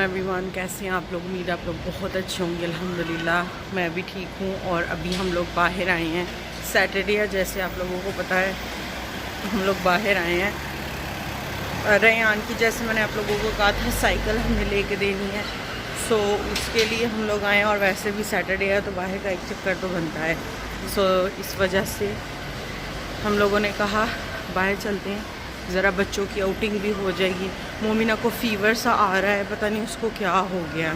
Everyone, कैसे हैं आप लोग? उम्मीद आप लोग बहुत अच्छे होंगे। अल्हम्दुलिल्लाह मैं भी ठीक हूँ। और अभी हम लोग बाहर आए हैं। सैटरडे है, जैसे आप लोगों को पता है, हम लोग बाहर आए हैं। रेयान की, जैसे मैंने आप लोगों को कहा था, साइकिल हमें लेके देनी है। सो उसके लिए हम लोग आए हैं। और वैसे भी सैटरडे है तो बाहर का एक चक्कर तो बनता है। सो इस वजह से हम लोगों ने कहा बाहर चलते हैं, ज़रा बच्चों की आउटिंग भी हो जाएगी। मोमिना को फ़ीवर सा आ रहा है, पता नहीं उसको क्या हो गया।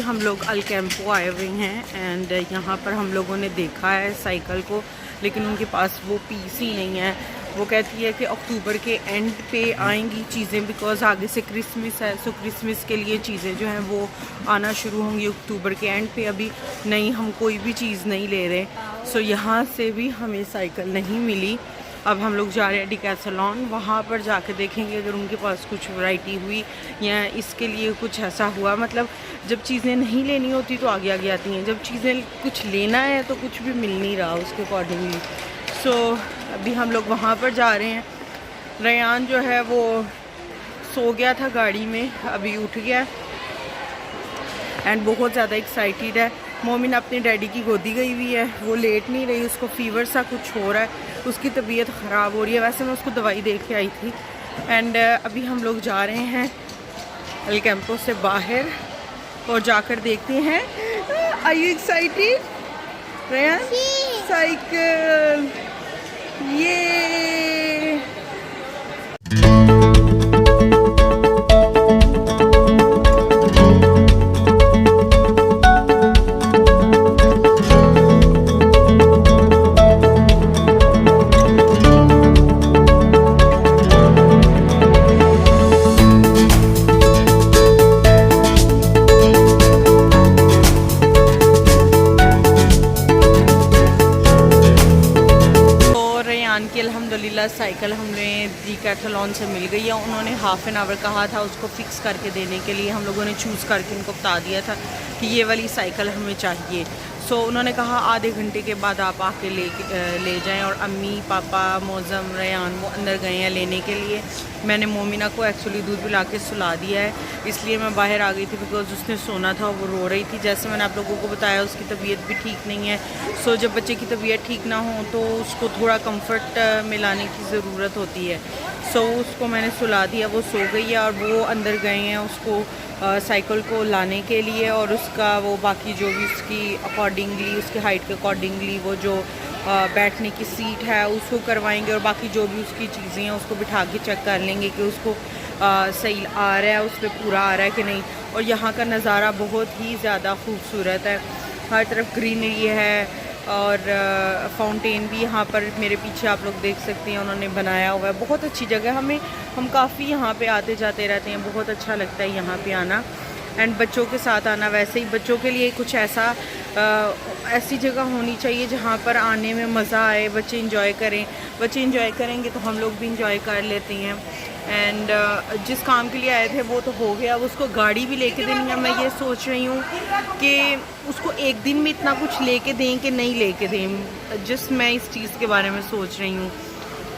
हम लोग अल कैंपो आए हुए हैं एंड यहाँ पर हम लोगों ने देखा है साइकिल को, लेकिन उनके पास वो पीस ही नहीं है। वो कहती है कि अक्टूबर के एंड पे आएंगी चीज़ें, बिकॉज़ आगे से क्रिसमस है। सो क्रिसमस के लिए चीज़ें जो हैं वो आना शुरू होंगी अक्टूबर के एंड पे। अभी नहीं, हम कोई भी चीज़ नहीं ले रहे। सो यहाँ से भी हमें साइकिल नहीं मिली। अब हम लोग जा रहे हैं डिकैथलॉन, वहाँ पर जाके देखेंगे अगर उनके पास कुछ वैरायटी हुई या इसके लिए कुछ ऐसा हुआ। मतलब जब चीज़ें नहीं लेनी होती तो आगे आगे आती हैं, जब चीज़ें कुछ लेना है तो कुछ भी मिल नहीं रहा उसके अकॉर्डिंगली। सो अभी हम लोग वहाँ पर जा रहे हैं। रेयान जो है वो सो गया था गाड़ी में, अभी उठ गया एंड बहुत ज़्यादा एक्साइटेड है। मोमिन अपने डैडी की गोदी गई हुई है, वो लेट नहीं रही, उसको फ़ीवर सा कुछ हो रहा है, उसकी तबीयत ख़राब हो रही है। वैसे मैं उसको दवाई दे के आई थी एंड अभी हम लोग जा रहे हैं अल कैंपो से बाहर और जाकर देखते हैं। Are you excited Rayan? Cycle, ये की अल्हम्दुलिल्लाह साइकिल हमें डिकैथलॉन से मिल गई है। उन्होंने हाफ़ एन आवर कहा था उसको फ़िक्स करके देने के लिए। हम लोगों ने चूज़ करके उनको बता दिया था कि ये वाली साइकिल हमें चाहिए। सो उन्होंने कहा आधे घंटे के बाद आप आके ले जाएं। और अम्मी, पापा, मौज़म, रेयान वो अंदर गए हैं लेने के लिए। मैंने मोमिना को एक्चुअली दूध पिला के सुला दिया है, इसलिए मैं बाहर आ गई थी, बिकॉज़ उसने सोना था, वो रो रही थी। जैसे मैंने आप लोगों को बताया उसकी तबीयत भी ठीक नहीं है। सो जब बच्चे की तबीयत ठीक ना हो तो उसको थोड़ा कंफर्ट मिलाने की ज़रूरत होती है। सो उसको मैंने सुला दिया, वो सो गई है। और वो अंदर गए हैं उसको साइकिल को लाने के लिए, और उसका वो बाकी जो भी उसकी अकॉर्डिंगली, उसकी हाइट के अकॉर्डिंगली वो जो बैठने की सीट है उसको करवाएंगे। और बाकी जो भी उसकी चीज़ें हैं उसको बिठा के चेक कर लेंगे कि उसको सही आ रहा है, उस पर पूरा आ रहा है कि नहीं। और यहाँ का नज़ारा बहुत ही ज़्यादा खूबसूरत है, हर तरफ ग्रीनरी है। और फाउंटेन भी यहाँ पर मेरे पीछे आप लोग देख सकते हैं, उन्होंने बनाया हुआ है। बहुत अच्छी जगह, हम काफ़ी यहाँ पे आते जाते रहते हैं, बहुत अच्छा लगता है यहाँ पे आना एंड बच्चों के साथ आना। वैसे ही बच्चों के लिए कुछ ऐसा ऐसी जगह होनी चाहिए जहाँ पर आने में मज़ा आए, बच्चे इंजॉय करें। बच्चे इंजॉय करेंगे तो हम लोग भी इंजॉय कर लेते हैं। एंड जिस काम के लिए आए थे वो तो हो गया, अब उसको गाड़ी भी लेके देनी है। मैं ये सोच रही हूँ कि उसको एक दिन में इतना कुछ लेके दें कि नहीं लेके दें, जिस मैं इस चीज़ के बारे में सोच रही हूँ।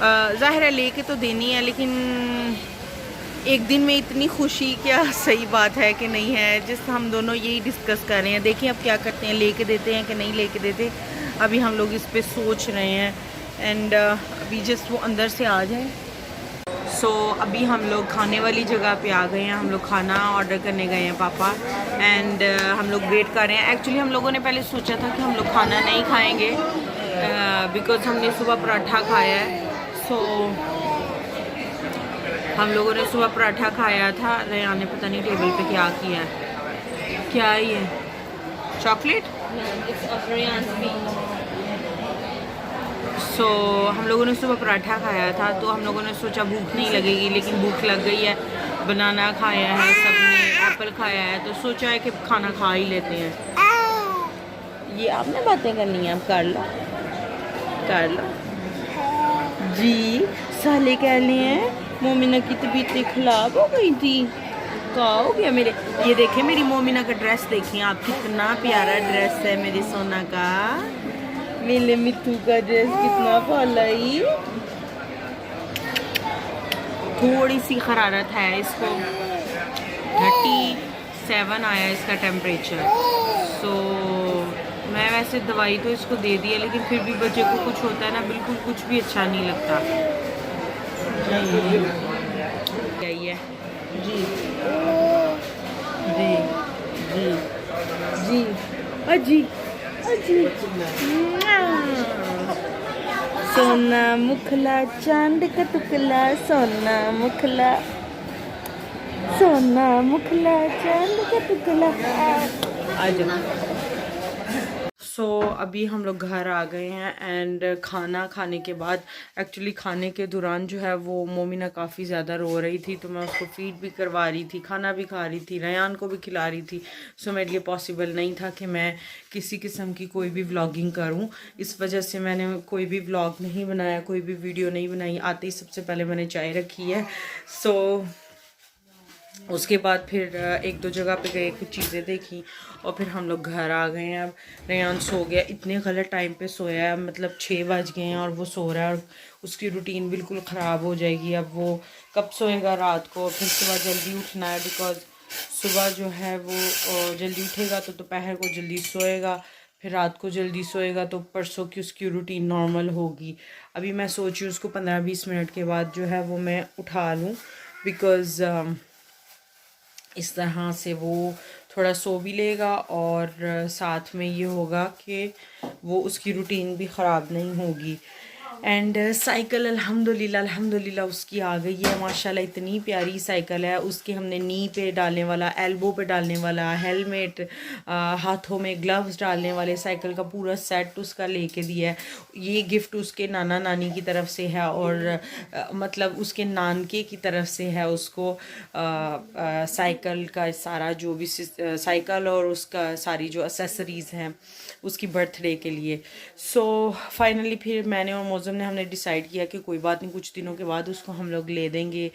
ज़ाहिर है लेके तो देनी है, लेकिन एक दिन में इतनी खुशी क्या सही बात है कि नहीं है, जिस हम दोनों यही डिस्कस कर रहे हैं। देखिए अब क्या करते हैं, लेके देते हैं कि नहीं लेके देते, अभी हम लोग इस पे सोच रहे हैं। एंड अभी जस्ट वो अंदर से आ जाए। सो अभी हम लोग खाने वाली जगह पे आ गए हैं। हम लोग खाना ऑर्डर करने गए हैं पापा। एंड हम लोग वेट कर रहे हैं। एक्चुअली हम लोगों ने पहले सोचा था कि हम लोग खाना नहीं खाएंगे बिकॉज़ हमने सुबह पराठा खाया है। सो हम लोगों ने सुबह पराठा खाया था। रेयान ने पता नहीं टेबल पे क्या किया है। क्या है ये? चॉकलेट? सो हम लोगों ने सुबह पराठा खाया था, तो हम लोगों ने सोचा भूख नहीं लगेगी, लेकिन भूख लग गई है। बनाना खाया है सबने, एप्पल खाया है, तो सोचा है कि खाना खा ही लेते हैं। ये आपने बातें करनी है, आप कर लो, कर लो जी। साले कह रहे हैं मोमिना की तबीयत खराब हो गई थी। क्या हो गया मेरे? ये देखें मेरी मोमिना का ड्रेस, देखें आप, कितना प्यारा ड्रेस है मेरे सोना का। मेरे मिट्टू का ड्रेस कितना पालाई। थोड़ी सी खरारत है इसको, 37 आया इसका टेम्परेचर। सो मैं वैसे दवाई तो इसको दे दी है, लेकिन फिर भी बच्चे को कुछ होता है ना, बिल्कुल कुछ भी अच्छा नहीं लगता। यही है जी जी जी जी अजी अजी। सोना मुखला चांद का टुकला, सोना मुखला, सोना मुखला चांद का टुकला। आज सो अभी हम लोग घर आ गए हैं। एंड खाना खाने के बाद, एक्चुअली खाने के दौरान जो है वो मोमिना काफ़ी ज़्यादा रो रही थी, तो मैं उसको फीड भी करवा रही थी, खाना भी खा रही थी, रेयान को भी खिला रही थी। सो मेरे लिए पॉसिबल नहीं था कि मैं किसी किस्म की कोई भी व्लॉगिंग करूं। इस वजह से मैंने कोई भी व्लॉग नहीं बनाया, कोई भी वीडियो नहीं बनाई। आते ही सबसे पहले मैंने चाय रखी है। सो उसके बाद फिर एक दो जगह पे गए, कुछ चीज़ें देखी, और फिर हम लोग घर आ गए हैं। अब रेयान सो गया, इतने गलत टाइम पे सोया है, मतलब 6 बज गए हैं और वो सो रहा है, और उसकी रूटीन बिल्कुल ख़राब हो जाएगी। अब वो कब सोएगा रात को? फिर सुबह जल्दी उठना है, बिकॉज़ सुबह जो है वो जल्दी उठेगा तो दोपहर को जल्दी सोएगा, फिर रात को जल्दी सोएगा, तो परसों की उसकी रूटीन नॉर्मल होगी। अभी मैं सोच रही हूँ उसको 15-20 मिनट के बाद जो है वो मैं उठा लूँ, बिकॉज़ इस तरह से वो थोड़ा सो भी लेगा, और साथ में ये होगा कि वो उसकी रूटीन भी ख़राब नहीं होगी। एंड साइकिल अल्हम्दुलिल्लाह उसकी आ गई है माशाल्लाह। इतनी प्यारी साइकिल है। उसके हमने नी पे डालने वाला, एल्बो पे डालने वाला, हेलमेट, हाथों में ग्लव्स डालने वाले, साइकिल का पूरा सेट उसका लेके दिया है। ये गिफ्ट उसके नाना नानी की तरफ से है, और मतलब उसके नानके की तरफ से है उसको साइकिल का सारा जो भी साइकिल और उसका सारी जो एसेसरीज़ हैं उसकी बर्थडे के लिए। सो फाइनली फिर मैंने और मौज़म ने हमने डिसाइड किया कि कोई बात नहीं, कुछ दिनों के बाद उसको हम लोग ले देंगे।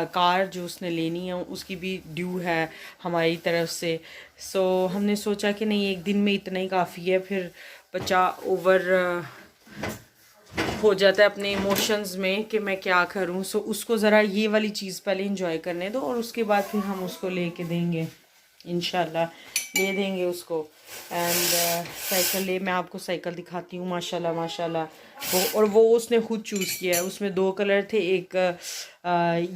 कार जो उसने लेनी है उसकी भी ड्यू है हमारी तरफ से। सो हमने सोचा कि नहीं, एक दिन में इतना ही काफ़ी है, फिर बच्चा ओवर हो जाता है अपने इमोशंस में कि मैं क्या करूं। सो उसको ज़रा ये वाली चीज़ पहले इंजॉय करने दो, और उसके बाद फिर हम उसको लेके देंगे, इंशाल्लाह ले देंगे उसको। एंड साइकिल ले, मैं आपको साइकिल दिखाती हूँ माशाल्लाह माशाल्लाह। वो उसने खुद चूज़ किया है। उसमें 2 कलर थे, एक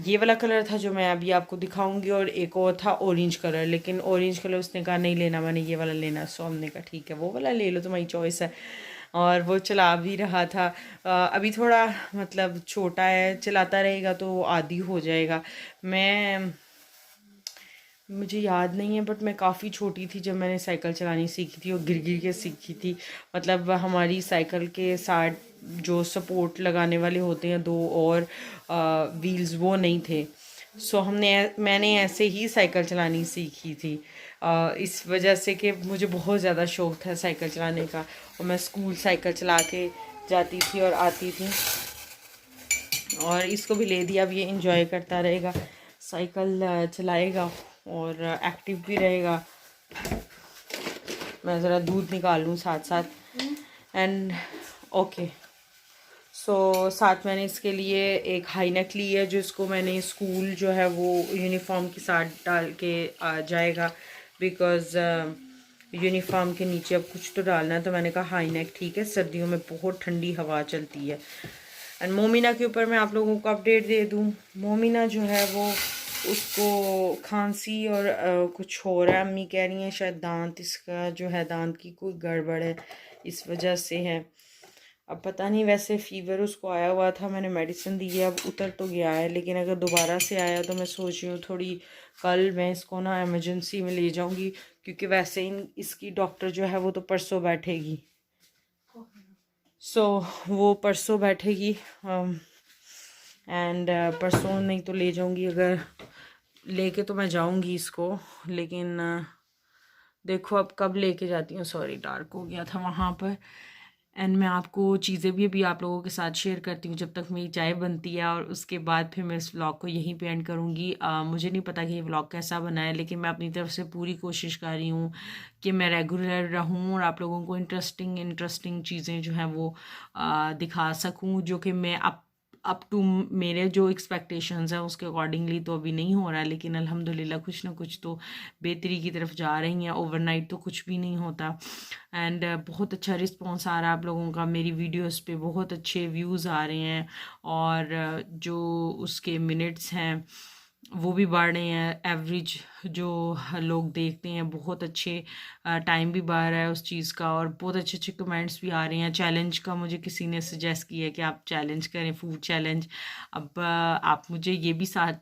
ये वाला कलर था जो मैं अभी आपको दिखाऊंगी, और एक और था ऑरेंज कलर, लेकिन ऑरेंज कलर उसने कहा नहीं लेना, मैंने ये वाला लेना। सो हमने कहा ठीक है वो वाला ले लो, तुम्हारी चॉइस है। और वो चला भी रहा था। अभी थोड़ा मतलब छोटा है, चलाता रहेगा तो आदी हो जाएगा। मुझे याद नहीं है, बट मैं काफ़ी छोटी थी जब मैंने साइकिल चलानी सीखी थी, और गिर गिर के सीखी थी। मतलब हमारी साइकिल के साथ जो सपोर्ट लगाने वाले होते हैं 2 और व्हील्स, वो नहीं थे। सो मैंने ऐसे ही साइकिल चलानी सीखी थी। इस वजह से कि मुझे बहुत ज़्यादा शौक़ था साइकिल चलाने का, और मैं स्कूल साइकिल चला के जाती थी और आती थी। और इसको भी ले दिया, अब ये इंजॉय करता रहेगा, साइकिल चलाएगा और एक्टिव भी रहेगा। मैं ज़रा दूध निकाल लूँ साथ साथ। एंड ओके, सो साथ मैंने इसके लिए एक हाई नेक ली है, जो इसको मैंने स्कूल जो है वो यूनिफॉर्म के साथ डाल के जाएगा, बिकॉज़ यूनिफॉर्म के नीचे अब कुछ तो डालना है, तो मैंने कहा हाई नेक ठीक है, सर्दियों में बहुत ठंडी हवा चलती है। एंड मोमिना के ऊपर मैं आप लोगों को अपडेट दे दूँ, मोमिना जो है वो उसको खांसी और कुछ हो रहा है। अम्मी कह रही हैं शायद दांत इसका जो है, दांत की कोई गड़बड़ है, इस वजह से है। अब पता नहीं, वैसे फ़ीवर उसको आया हुआ था, मैंने मेडिसिन दी है, अब उतर तो गया है, लेकिन अगर दोबारा से आया तो मैं सोच रही हूँ थोड़ी कल मैं इसको ना इमरजेंसी में ले जाऊँगी, क्योंकि वैसे ही इसकी डॉक्टर जो है वो तो परसों बैठेगी। सो वो परसों बैठेगी एंड परसों नहीं तो ले जाऊँगी, अगर लेके तो मैं जाऊँगी इसको, लेकिन देखो अब कब लेके जाती हूँ। सॉरी डार्क हो गया था वहाँ पर। एंड मैं आपको चीज़ें भी अभी आप लोगों के साथ शेयर करती हूँ जब तक मेरी चाय बनती है, और उसके बाद फिर मैं इस व्लॉग को यहीं पे एंड करूँगी। मुझे नहीं पता कि ये व्लॉग कैसा बना है, लेकिन मैं अपनी तरफ से पूरी कोशिश कर रही हूँ कि मैं रेगुलर रहूँ और आप लोगों को इंटरेस्टिंग चीज़ें जो हैं वो दिखा सकूँ, जो कि मैं अप टू मेरे जो एक्सपेक्टेशंस हैं उसके अकॉर्डिंगली तो अभी नहीं हो रहा है, लेकिन अल्हम्दुलिल्लाह कुछ ना कुछ तो बेहतरी की तरफ जा रही हैं। ओवरनाइट तो कुछ भी नहीं होता। एंड बहुत अच्छा रिस्पॉन्स आ रहा है आप लोगों का, मेरी वीडियोस पे बहुत अच्छे व्यूज़ आ रहे हैं, और जो उसके मिनट्स हैं वो भी बढ़ रहे हैं। एवरेज जो लोग देखते हैं बहुत अच्छे, टाइम भी बढ़ रहा है उस चीज़ का, और बहुत अच्छे अच्छे कमेंट्स भी आ रहे हैं। चैलेंज का मुझे किसी ने सजेस्ट किया है कि आप चैलेंज करें, फूड चैलेंज। अब आप मुझे ये भी साथ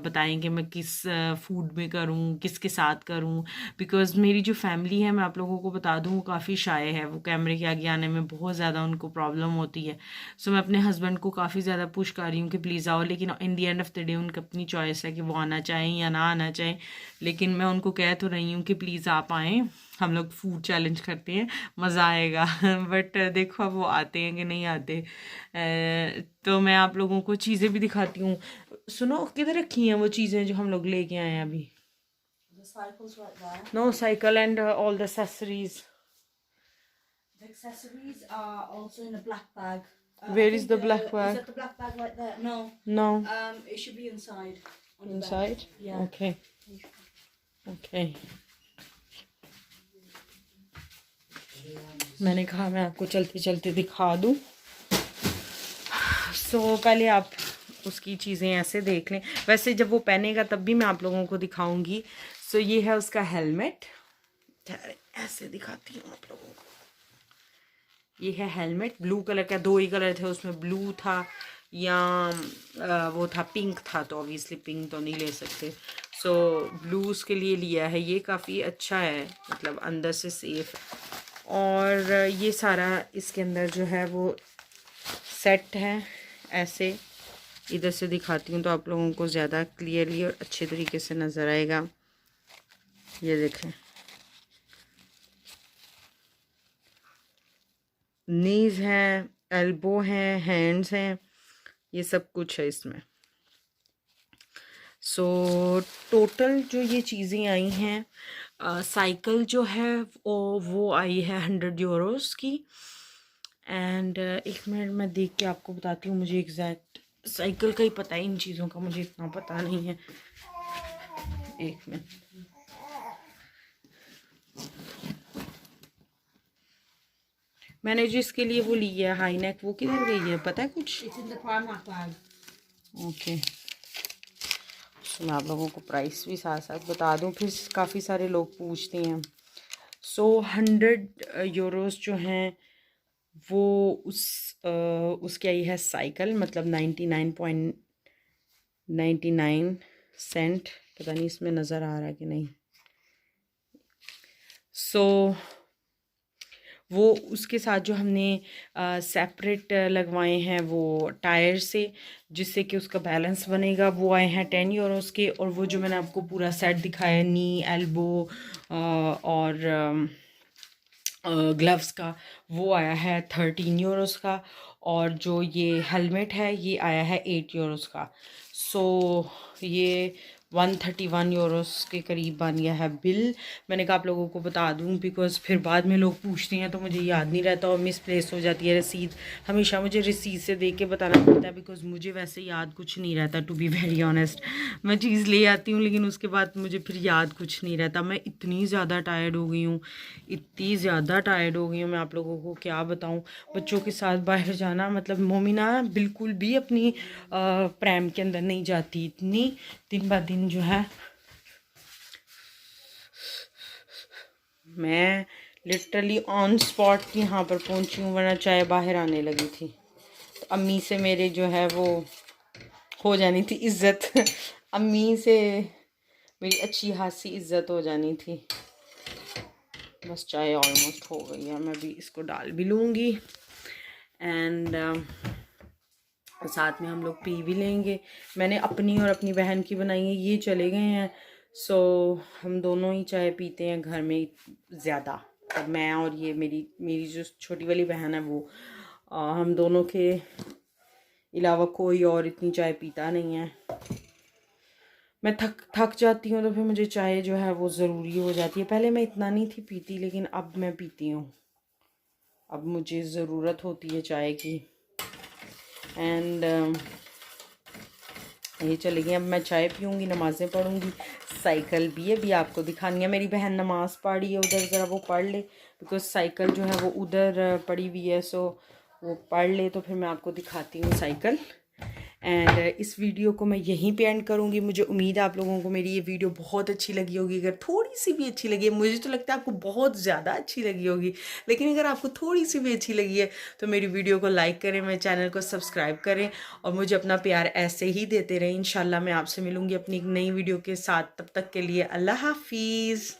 बताएं कि मैं किस फूड में करूं, किसके साथ करूं, बिकॉज़ मेरी जो फैमिली है, मैं आप लोगों को बता दूं, वो काफ़ी शाय है, वो कैमरे के आगे आने में बहुत ज़्यादा उनको प्रॉब्लम होती है। सो मैं अपने हस्बैंड को काफ़ी ज़्यादा पुश कर रही हूँ कि प्लीज़ आओ, लेकिन इन दी एंड ऑफ द डे उनकी अपनी चॉइस है कि वो आना चाहें या ना आना चाहें। लेकिन मैं उनको कह तो रही हूँ कि प्लीज़ आप आएँ, हम लोग फूड चैलेंज करते हैं, मज़ा आएगा। बट देखो अब वो आते हैं कि नहीं आते। तो मैं आप लोगों को चीज़ें भी दिखाती हूँ। सुनो, किधर रखी हैं वो चीज़ें जो हम लोग लेके आए हैं अभी? No, cycle and all the accessories. The accessories are also in a black bag. Where is the black Is bag? that the black bag right there? No. No. It should be inside. On the Inside? bed. Yeah. Okay. Okay. मैंने कहा मैं आपको चलते चलते दिखा दूँ। सो पहले आप उसकी चीज़ें ऐसे देख लें, वैसे जब वो पहनेगा तब भी मैं आप लोगों को दिखाऊंगी। सो ये है उसका हेलमेट, ऐसे दिखाती हूँ आप लोगों को। ये है हेलमेट, ब्लू कलर का, दो ही कलर थे उसमें, ब्लू था या वो था पिंक था, तो ऑब्वियसली पिंक तो नहीं ले सकते। सो ब्लू उसके लिए लिया है। ये काफ़ी अच्छा है, मतलब अंदर से सेफ। और ये सारा इसके अंदर जो है वो सेट है। ऐसे इधर से दिखाती हूँ तो आप लोगों को ज़्यादा क्लियरली और अच्छे तरीके से नज़र आएगा। ये देखें, नीज़ हैं, एल्बो हैं, हैंड्स हैं, ये सब कुछ है इसमें। सो टोटल जो ये चीज़ें आई हैं, साइकिल जो है वो आई है 100 यूरोस की। एंड एक मिनट मैं देख के आपको बताती हूँ, मुझे एग्जैक्ट साइकिल का ही पता है, इन चीज़ों का मुझे इतना पता नहीं है। एक मिनट, मैंने जो इसके लिए वो ली है हाई नेक, वो किधर गई है पता है कुछ? ओके, मैं आप लोगों को प्राइस भी साथ साथ बता दूं, फिर काफ़ी सारे लोग पूछते हैं। सो 100 यूरोस जो हैं वो उसकी आई है साइकिल, मतलब 99.99 सेंट। पता नहीं इसमें नज़र आ रहा है कि नहीं। सो वो उसके साथ जो हमने सेपरेट लगवाए हैं वो टायर से, जिससे कि उसका बैलेंस बनेगा, वो आए हैं 10 यूरोस के। और वो जो मैंने आपको पूरा सेट दिखाया नी एल्बो और ग्लव्स का, वो आया है 13 यूरोस का। और जो ये हेलमेट है ये आया है 8 यूरोस का। सो ये 131 यूरोस के करीब बन गया है बिल। मैंने कहा आप लोगों को बता दूं बिकॉज़ फिर बाद में लोग पूछते हैं तो मुझे याद नहीं रहता और मिसप्लेस हो जाती है रसीद। हमेशा मुझे रसीद से देख के बताना पड़ता है बिकॉज़ मुझे वैसे याद कुछ नहीं रहता, टू बी वेरी ऑनेस्ट। मैं चीज़ ले आती हूँ लेकिन उसके बाद मुझे फिर याद कुछ नहीं रहता। मैं इतनी ज़्यादा टायर्ड हो गई हूँ, इतनी ज़्यादा टायर्ड हो गई हूँ, मैं आप लोगों को क्या बताऊँ। बच्चों के साथ बाहर जाना, मतलब मोमिना बिल्कुल भी अपनी प्रैम के अंदर नहीं जाती, इतनी दिन ब दिन जो है। मैं लिटरली ऑन स्पॉट यहाँ पर पहुँची हूँ, वरना चाय बाहर आने लगी थी। तो अम्मी से मेरे जो है वो हो जानी थी इज़्ज़त अम्मी से मेरी अच्छी खासी इज़्ज़त हो जानी थी। बस चाय ऑलमोस्ट हो गई है, मैं भी इसको डाल भी लूँगी एंड साथ में हम लोग पी भी लेंगे। मैंने अपनी और अपनी बहन की बनाई है, ये चले गए हैं। सो हम दोनों ही चाय पीते हैं घर में ज़्यादा। और मैं और ये मेरी जो छोटी वाली बहन है वो हम दोनों के अलावा कोई और इतनी चाय पीता नहीं है। मैं थक जाती हूँ तो फिर मुझे चाय जो है वो ज़रूरी हो जाती है। पहले मैं इतना नहीं थी पीती लेकिन अब मैं पीती हूँ, अब मुझे ज़रूरत होती है चाय की। एंड ये चले गई, अब मैं चाय पीऊँगी, नमाज़ें पढ़ूँगी, साइकिल भी अभी आपको दिखानी है। मेरी बहन नमाज़ पढ़ी है उधर, ज़रा वो पढ़ ले बिकॉज साइकिल जो है वो उधर पड़ी हुई है। सो वो पढ़ ले तो फिर मैं आपको दिखाती हूँ साइकिल। एंड इस वीडियो को मैं यहीं पे एंड करूँगी। मुझे उम्मीद है आप लोगों को मेरी ये वीडियो बहुत अच्छी लगी होगी। अगर थोड़ी सी भी अच्छी लगी है, मुझे तो लगता है आपको बहुत ज़्यादा अच्छी लगी होगी, लेकिन अगर आपको थोड़ी सी भी अच्छी लगी है तो मेरी वीडियो को लाइक करें, मेरे चैनल को सब्सक्राइब करें और मुझे अपना प्यार ऐसे ही देते रहें। इंशाल्लाह मैं आपसे मिलूँगी अपनी एक नई वीडियो के साथ। तब तक के लिए अल्लाह हाफिज़।